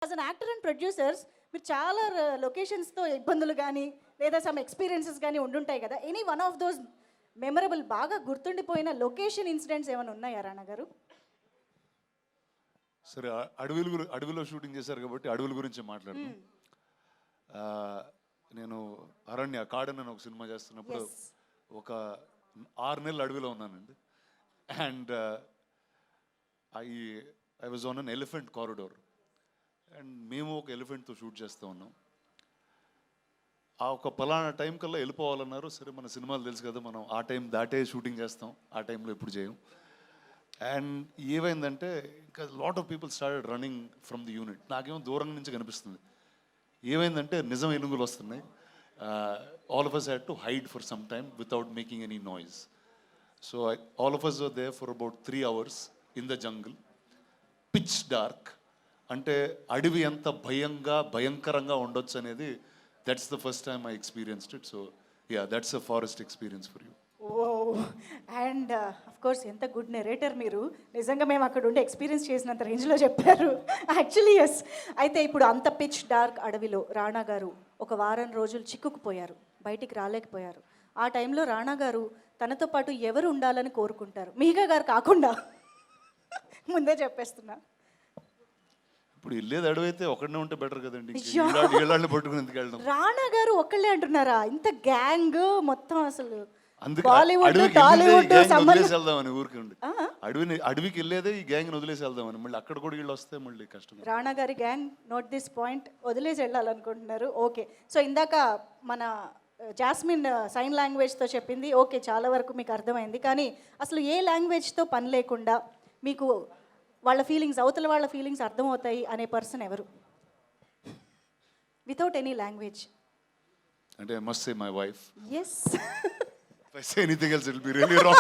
As an actor and producers మీరు చాలా లొకేషన్స్తో ఇబ్బందులు కానీ లేదా సమ్ ఎక్స్పీరియన్సెస్ కానీ ఉండుంటాయి కదా. Any one of those memorable బాగా గుర్తుండిపోయిన లొకేషన్ ఇన్సిడెంట్స్ ఏమైనా ఉన్నాయా రాణా గారు? సరే, అడవిలో షూటింగ్ చేశారు కాబట్టి అడవుల గురించి మాట్లాడదాం. నేను అరణ్య కాడన్ అని ఒక సినిమా చేస్తున్నప్పుడు ఒక 6 నెలలు అడవిలో ఉన్నానండి. And I was on an elephant corridor and మేము ఒక ఎలిఫెంట్తో షూట్ చేస్తూ ఉన్నాం. ఆ ఒక పలానా టైం కల్లా వెళ్ళిపోవాలన్నారు. సరే, మన సినిమాలు తెలుసు కదా, మనం ఆ టైం దాటే షూటింగ్ చేస్తాం, ఆ టైంలో ఎప్పుడు చేయం. అండ్ ఏమైందంటే ఇంకా lot of people started running from the unit. నాకేమో దూరం నుంచి కనిపిస్తుంది. ఏమైందంటే నిజం ఏనుగులు వస్తున్నాయి. All of us had to hide for some time without making any noise. So all of us were there for about 3 hours in the jungle, pitch dark. అంటే అడవి ఎంత భయంకరంగా ఉండొచ్చు అనేది that's the first time I experienced it. So yeah, that's a forest experience for you. Oh, and of course ఎంత good narrator మీరు. నిజంగా మేము అక్కడ ఉండి ఎక్స్పీరియన్స్ చేసినంత రేంజ్లో చెప్పారు యాక్చువల్లీ. ఎస్. అయితే ఇప్పుడు అంత పిచ్ డార్క్ అడవిలో రాణా గారు ఒక వారం రోజులు చిక్కుకుపోయారు, బయటికి రాలేకపోయారు. ఆ టైంలో రాణా గారు తనతో పాటు ఎవరు ఉండాలని కోరుకుంటారు? మీగా గారు కాకుండా ముందే చెప్పేస్తున్నా. ఇప్పుడు వెళ్ళేది అడవి అయితే ఒకడనే ఉంటే బెటర్ కదండి. ఏళ్ళని పట్టుకుని ఎందుకు వెళ్ళడం? రాణా గారు ఒక్కళ్ళే అంటున్నారా? ఇంత గ్యాంగ్ మొత్తం అసలు వెళ్దామని ఊరికి ఉండి అడవికి వెళ్ళేదే ఈ గ్యాంగ్ వదిలేసి వెళ్దామని. మళ్ళీ అక్కడ కూడా వీళ్ళు వస్తే మళ్ళీ కష్టం. రాణా గారి గ్యాంగ్ నోట్ దిస్ పాయింట్, వదిలేసి వెళ్ళాలనుకుంటున్నారు. ఓకే. సో ఇందాక మన జాస్మిన్ సైన్ లాంగ్వేజ్తో చెప్పింది ఓకే, చాలా వరకు మీకు అర్థమైంది. కానీ అసలు ఏ లాంగ్వేజ్తో పని లేకుండా మీకు వాళ్ళ ఫీలింగ్స్, అవతల వాళ్ళ ఫీలింగ్స్ అర్థమవుతాయి అనే పర్సన్ ఎవరు? Without any language. అంటే I must say my wife. yes If I say anything else, it will be really wrong.